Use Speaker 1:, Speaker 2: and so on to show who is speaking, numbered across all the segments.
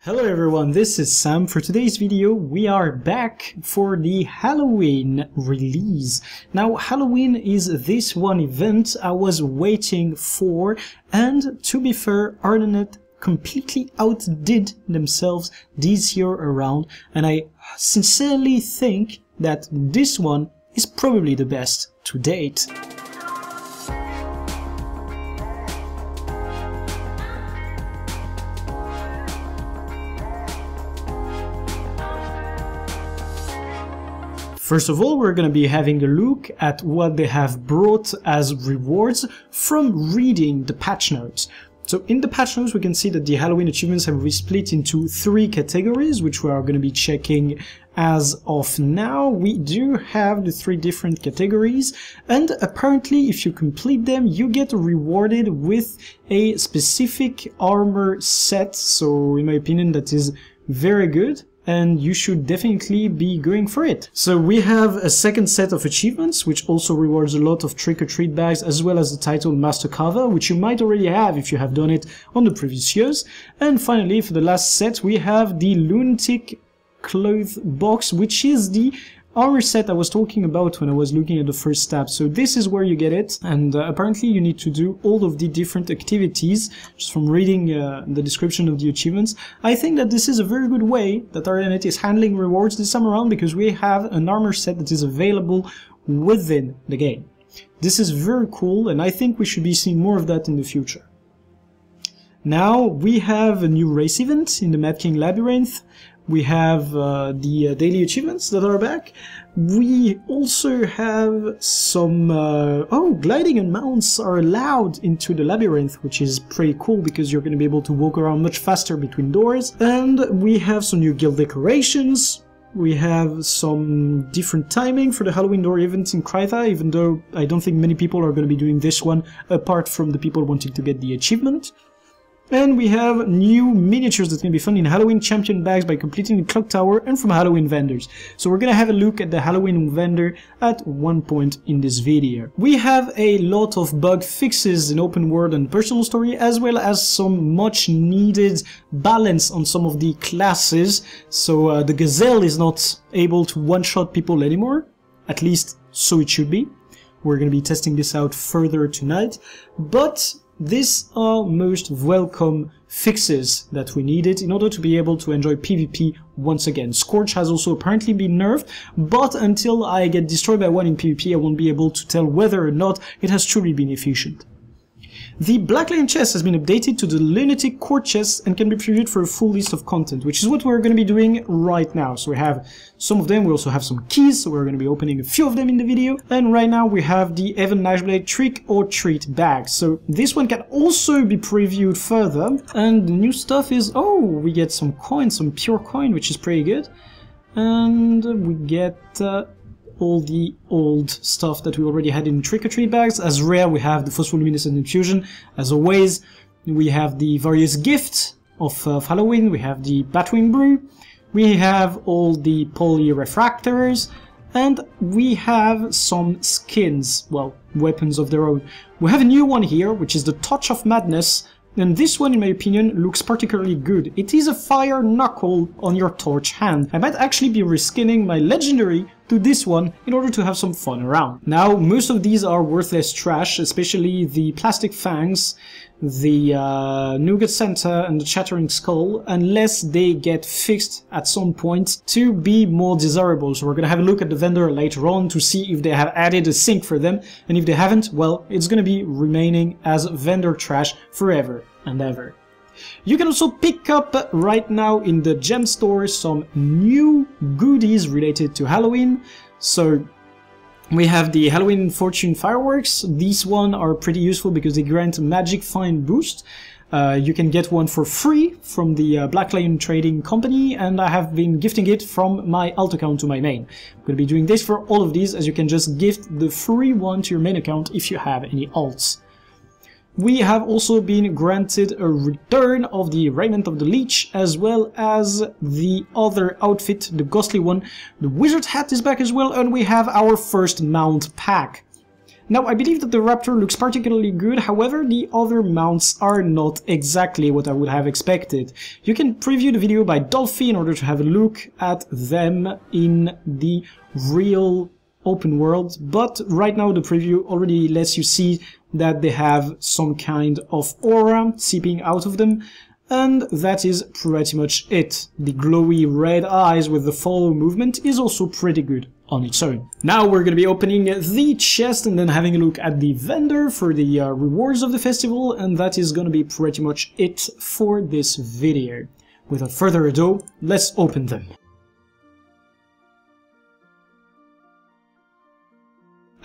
Speaker 1: Hello everyone, this is Sam. For today's video we are back for the Halloween release. Now Halloween is this one event I was waiting for, and to be fair, Lunatic completely outdid themselves this year around, and I sincerely think that this one is probably the best to date. First of all, we're going to be having a look at what they have brought as rewards from reading the patch notes. So in the patch notes we can see that the Halloween achievements have been split into 3 categories, which we are going to be checking as of now. We do have the 3 different categories, and apparently if you complete them you get rewarded with a specific armor set, so in my opinion that is very good, and you should definitely be going for it. So we have a second set of achievements, which also rewards a lot of trick-or-treat bags, as well as the title Master Cover, which you might already have if you have done it on the previous years. And finally, for the last set, we have the Lunatic cloth box, which is the armor set I was talking about when I was looking at the first tab. So this is where you get it, and apparently you need to do all of the different activities. Just from reading the description of the achievements, I think that this is a very good way that Lunatic is handling rewards this time around, because we have an armor set that is available within the game. This is very cool, and I think we should be seeing more of that in the future. Now we have a new race event in the Mad King Labyrinth. We have the daily achievements that are back. We also have some... gliding and mounts are allowed into the labyrinth, which is pretty cool because you're going to be able to walk around much faster between doors. And we have some new guild decorations. We have some different timing for the Halloween door events in Krytha, even though I don't think many people are going to be doing this one, apart from the people wanting to get the achievement. And we have new miniatures that can be found in Halloween champion bags by completing the clock tower and from Halloween vendors. So we're gonna have a look at the Halloween vendor at one point in this video. We have a lot of bug fixes in open world and personal story, as well as some much needed balance on some of the classes. So the Gazelle is not able to one-shot people anymore, at least so it should be. We're gonna be testing this out further tonight, but these are most welcome fixes that we needed in order to be able to enjoy PvP once again. Scorch has also apparently been nerfed, but until I get destroyed by one in PvP I won't be able to tell whether or not it has truly been efficient. The Black Lion chest has been updated to the Lunatic core chest and can be previewed for a full list of content, which is what we're going to be doing right now. So we have some of them, we also have some keys, so we're going to be opening a few of them in the video. And right now we have the Evan Gnashblade Trick or Treat bag. So this one can also be previewed further. And the new stuff is, we get some coins, some pure coin, which is pretty good. And we get... all the old stuff that we already had in trick-or-treat bags. As rare, we have the Phospholuminescent Infusion. As always, we have the various gifts of Halloween. We have the Batwing Brew. We have all the Poly Refractors. And we have some skins, well, weapons of their own. We have a new one here, which is the Touch of Madness. And this one, in my opinion, looks particularly good. It is a fire knuckle on your torch hand. I might actually be reskinning my legendary to this one in order to have some fun around. Now, most of these are worthless trash, especially the plastic fangs, the Nougat Center and the Chattering Skull, unless they get fixed at some point to be more desirable. So we're gonna have a look at the vendor later on to see if they have added a sink for them, and if they haven't, well, it's gonna be remaining as vendor trash forever and ever. You can also pick up right now in the gem store some new goodies related to Halloween. So we have the Halloween Fortune Fireworks. These ones are pretty useful because they grant a magic find boost. You can get one for free from the Black Lion Trading Company, and I have been gifting it from my alt account to my main. I'm going to be doing this for all of these, as you can just gift the free one to your main account if you have any alts. We have also been granted a return of the Raiment of the Leech, as well as the other outfit, the ghostly one. The Wizard hat is back as well, and we have our first mount pack. Now, I believe that the Raptor looks particularly good, however, the other mounts are not exactly what I would have expected. You can preview the video by Dolphy in order to have a look at them in the real open world, but right now the preview already lets you see that they have some kind of aura seeping out of them, and that is pretty much it. The glowy red eyes with the follow movement is also pretty good on its own. Now we're going to be opening the chest and then having a look at the vendor for the rewards of the festival, and that is going to be pretty much it for this video. Without further ado, let's open them.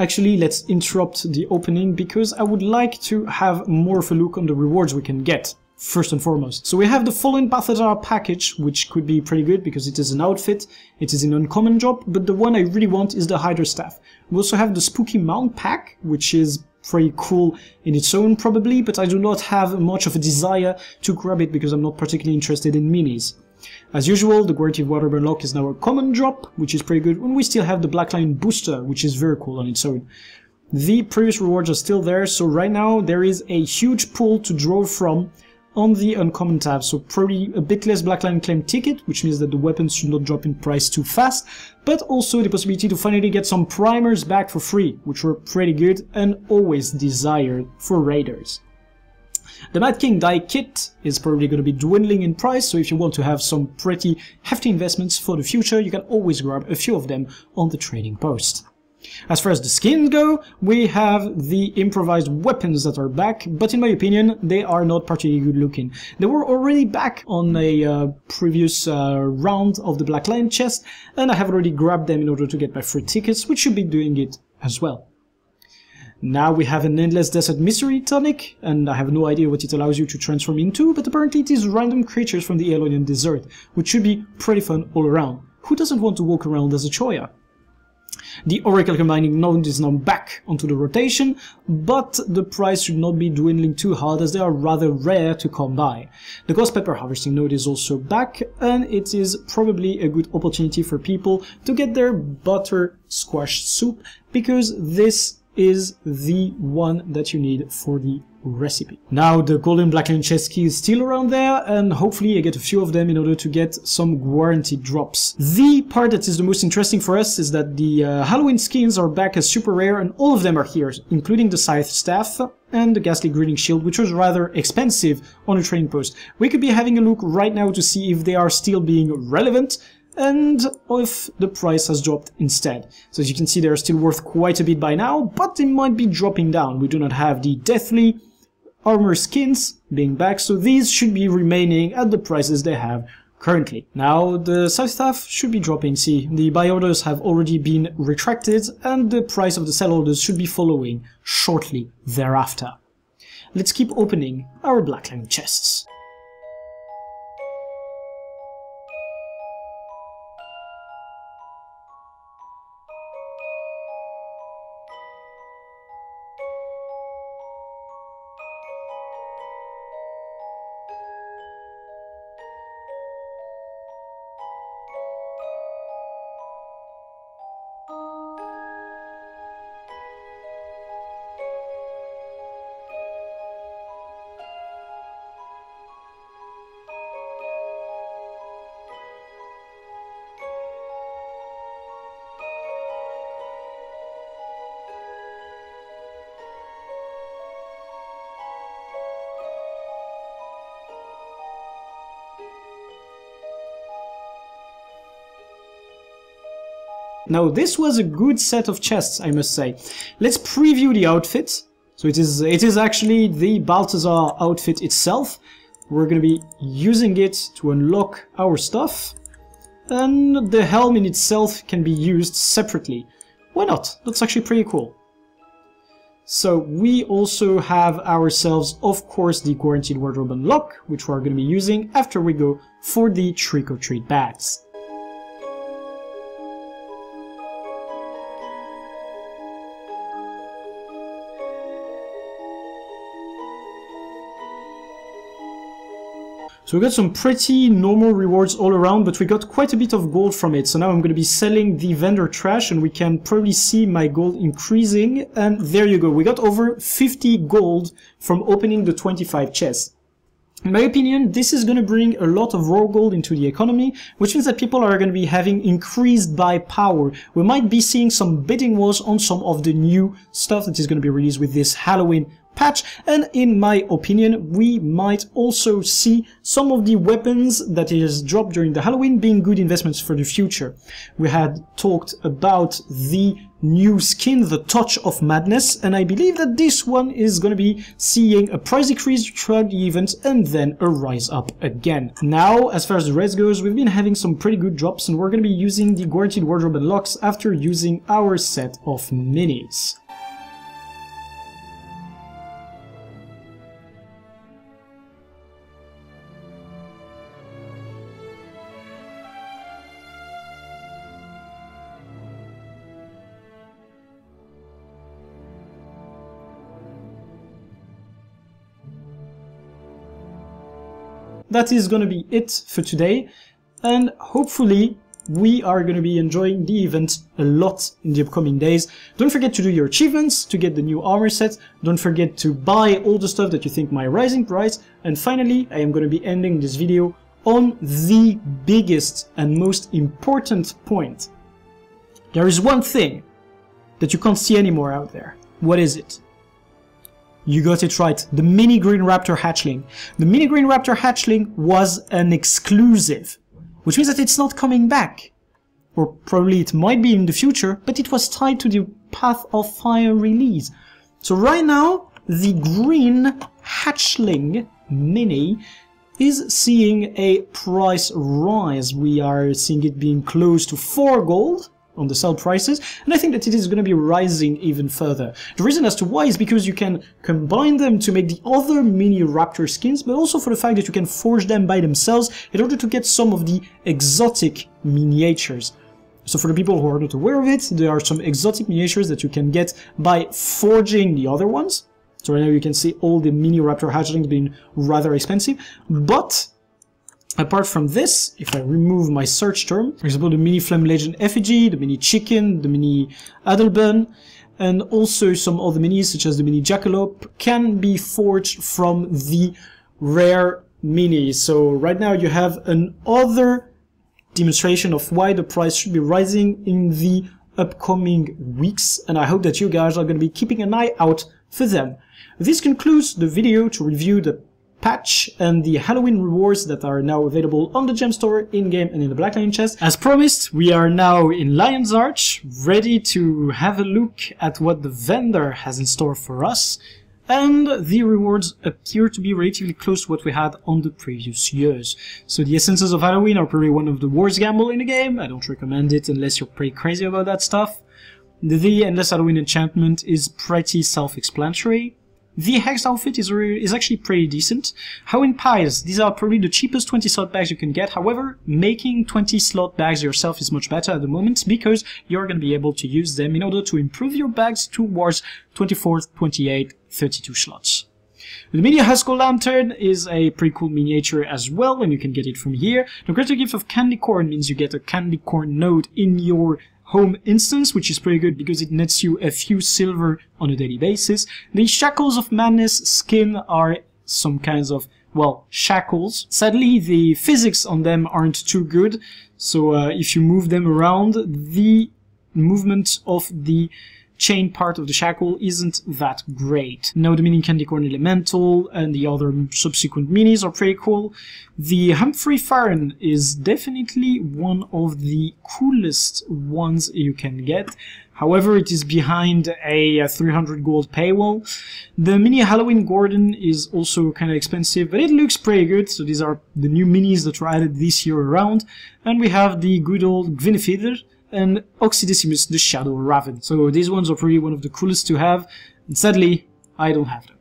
Speaker 1: Actually, let's interrupt the opening because I would like to have more of a look on the rewards we can get, first and foremost. So we have the Fallen Pathatar package, which could be pretty good because it is an outfit, it is an uncommon drop, but the one I really want is the Hydra Staff. We also have the Spooky Mount pack, which is pretty cool in its own probably, but I do not have much of a desire to grab it because I'm not particularly interested in minis. As usual, the Warranted Waterburn Lock is now a common drop, which is pretty good, and we still have the Black Lion Booster, which is very cool on its own. The previous rewards are still there, so right now there is a huge pool to draw from on the uncommon tab, so probably a bit less Black Lion Claim ticket, which means that the weapons should not drop in price too fast, but also the possibility to finally get some primers back for free, which were pretty good and always desired for raiders. The Mad King Die Kit is probably going to be dwindling in price, so if you want to have some pretty hefty investments for the future, you can always grab a few of them on the trading post. As far as the skins go, we have the improvised weapons that are back, but in my opinion, they are not particularly good looking. They were already back on a previous round of the Black Lion chest, and I have already grabbed them in order to get my free tickets, which should be doing it as well. Now we have an Endless Desert Mystery Tonic, and I have no idea what it allows you to transform into, but apparently it is random creatures from the Elonian Desert, which should be pretty fun all around. Who doesn't want to walk around as a Choya? The Oracle Combining Node is now back onto the rotation, but the price should not be dwindling too hard as they are rather rare to come by. The Ghost Pepper Harvesting Node is also back, and it is probably a good opportunity for people to get their butter squash soup, because this is the one that you need for the recipe. Now the golden Black Lion chest key is still around there, and hopefully I get a few of them in order to get some warranted drops. The part that is the most interesting for us is that the Halloween skins are back as super rare, and all of them are here, including the Scythe Staff and the Ghastly Greeting Shield, which was rather expensive on a trading post. We could be having a look right now to see if they are still being relevant, and if the price has dropped instead. So as you can see, they are still worth quite a bit by now, but they might be dropping down. We do not have the Deathly Armor skins being back, so these should be remaining at the prices they have currently. Now the Scythe Staff should be dropping. See, the buy orders have already been retracted, and the price of the sell orders should be following shortly thereafter. Let's keep opening our Black Lion chests. Now this was a good set of chests, I must say. Let's preview the outfit. So it is actually the Balthazar outfit itself. We're going to be using it to unlock our stuff. And the helm in itself can be used separately. Why not? That's actually pretty cool. So we also have ourselves, of course, the Guaranteed Wardrobe Unlock, which we're going to be using after we go for the trick-or-treat bags. So we got some pretty normal rewards all around, but we got quite a bit of gold from it. So now I'm going to be selling the vendor trash, and we can probably see my gold increasing. And there you go. We got over 50 gold from opening the 25 chests. In my opinion, this is going to bring a lot of raw gold into the economy, which means that people are going to be having increased buy power. We might be seeing some bidding wars on some of the new stuff that is going to be released with this Halloween patch, and in my opinion, we might also see some of the weapons that is dropped during the Halloween being good investments for the future. We had talked about the new skin, the Touch of Madness, and I believe that this one is going to be seeing a price decrease throughout the event and then a rise up again. Now, as far as the rest goes, we've been having some pretty good drops, and we're going to be using the Guaranteed Wardrobe Unlocks after using our set of minis. That is going to be it for today, and hopefully we are going to be enjoying the event a lot in the upcoming days. Don't forget to do your achievements to get the new armor set. Don't forget to buy all the stuff that you think might rise in price. And finally, I am going to be ending this video on the biggest and most important point. There is one thing that you can't see anymore out there. What is it? You got it right, the mini green raptor hatchling. The mini green raptor hatchling was an exclusive, which means that it's not coming back. Or probably it might be in the future, but it was tied to the Path of Fire release. So right now, the green hatchling mini is seeing a price rise. We are seeing it being close to 4 gold. On the sell prices, and I think that it is going to be rising even further. The reason as to why is because you can combine them to make the other mini raptor skins, but also for the fact that you can forge them by themselves in order to get some of the exotic miniatures. So for the people who are not aware of it, there are some exotic miniatures that you can get by forging the other ones. So right now you can see all the mini raptor hatchlings being rather expensive, but apart from this, if I remove my search term, for example, the mini Flame Legend effigy, the mini chicken, the mini Adelbun, and also some other minis such as the mini Jackalope can be forged from the rare minis. So right now you have another demonstration of why the price should be rising in the upcoming weeks, and I hope that you guys are going to be keeping an eye out for them. This concludes the video to review the patch and the Halloween rewards that are now available on the gem store, in-game and in the Black Lion chest. As promised, we are now in Lion's Arch, ready to have a look at what the vendor has in store for us, and the rewards appear to be relatively close to what we had on the previous years. So the Essences of Halloween are probably one of the worst gamble in the game. I don't recommend it unless you're pretty crazy about that stuff. The Endless Halloween enchantment is pretty self-explanatory. The Hex outfit is actually pretty decent. Halloween pies, these are probably the cheapest 20 slot bags you can get. However, making 20 slot bags yourself is much better at the moment because you're going to be able to use them in order to improve your bags towards 24, 28, 32 slots. The Mini Haskell Lantern is a pretty cool miniature as well, and you can get it from here. The Greater Gift of Candy Corn means you get a candy corn node in your home instance, which is pretty good because it nets you a few silver on a daily basis. The Shackles of Madness skin are some kinds of, well, shackles. Sadly, the physics on them aren't too good, so if you move them around, the movement of the chain part of the shackle isn't that great. Now the mini Candy Corn Elemental and the other subsequent minis are pretty cool. The Humphrey Farron is definitely one of the coolest ones you can get. However, it is behind a 300 gold paywall. The mini Halloween Gordon is also kind of expensive, but it looks pretty good. So these are the new minis that were added this year around. And we have the good old Gwynfeder and Oxydecimus the Shadow Raven. So these ones are probably one of the coolest to have, and sadly, I don't have them.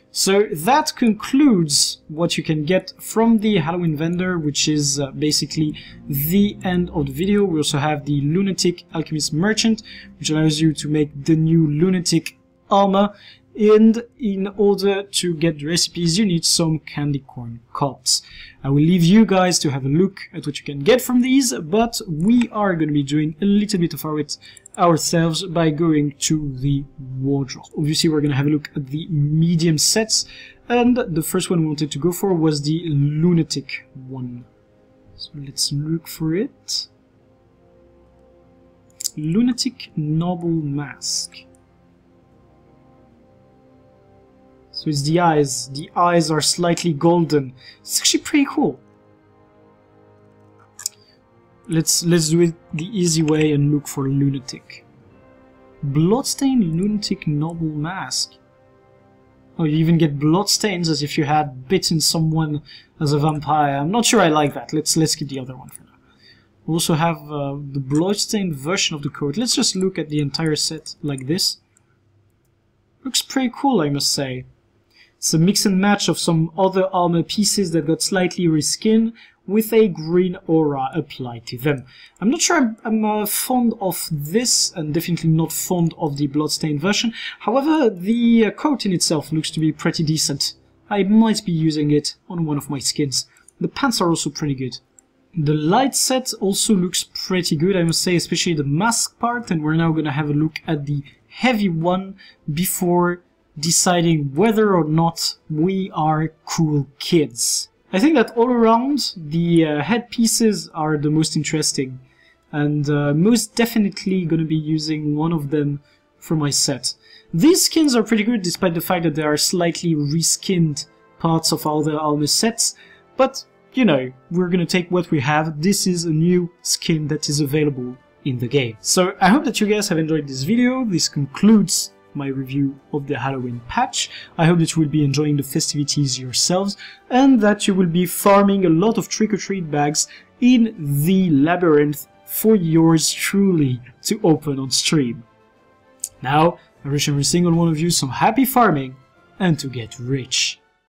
Speaker 1: So that concludes what you can get from the Halloween vendor, which is basically the end of the video. We also have the Lunatic Alchemist Merchant, which allows you to make the new Lunatic armor and in order to get the recipes you need some candy corn cups. I will leave you guys to have a look at what you can get from these, but we are going to be doing a little bit of it ourselves by going to the wardrobe. Obviously we're going to have a look at the medium sets, and the first one we wanted to go for was the Lunatic one. So let's look for it. Lunatic Noble Mask. So it's the eyes. The eyes are slightly golden. It's actually pretty cool. Let's do it the easy way and look for Lunatic. Bloodstained Lunatic Noble Mask. Oh, you even get bloodstains as if you had bitten someone as a vampire. I'm not sure I like that. Let's get the other one for now. We also have the bloodstained version of the coat. Let's just look at the entire set like this. Looks pretty cool, I must say. It's a mix and match of some other armor pieces that got slightly reskinned with a green aura applied to them. I'm not sure I'm fond of this, and definitely not fond of the bloodstained version. However, the coat in itself looks to be pretty decent. I might be using it on one of my skins. The pants are also pretty good. The light set also looks pretty good, I must say, especially the mask part, and we're now going to have a look at the heavy one before deciding whether or not we are cool kids. I think that all around, the headpieces are the most interesting, and most definitely going to be using one of them for my set. These skins are pretty good, despite the fact that they are slightly reskinned parts of other armor sets, but you know, we're gonna take what we have. This is a new skin that is available in the game. So I hope that you guys have enjoyed this video. This concludes my review of the Halloween patch. I hope that you will be enjoying the festivities yourselves, and that you will be farming a lot of trick-or-treat bags in the labyrinth for yours truly to open on stream. Now, I wish every single one of you some happy farming and to get rich.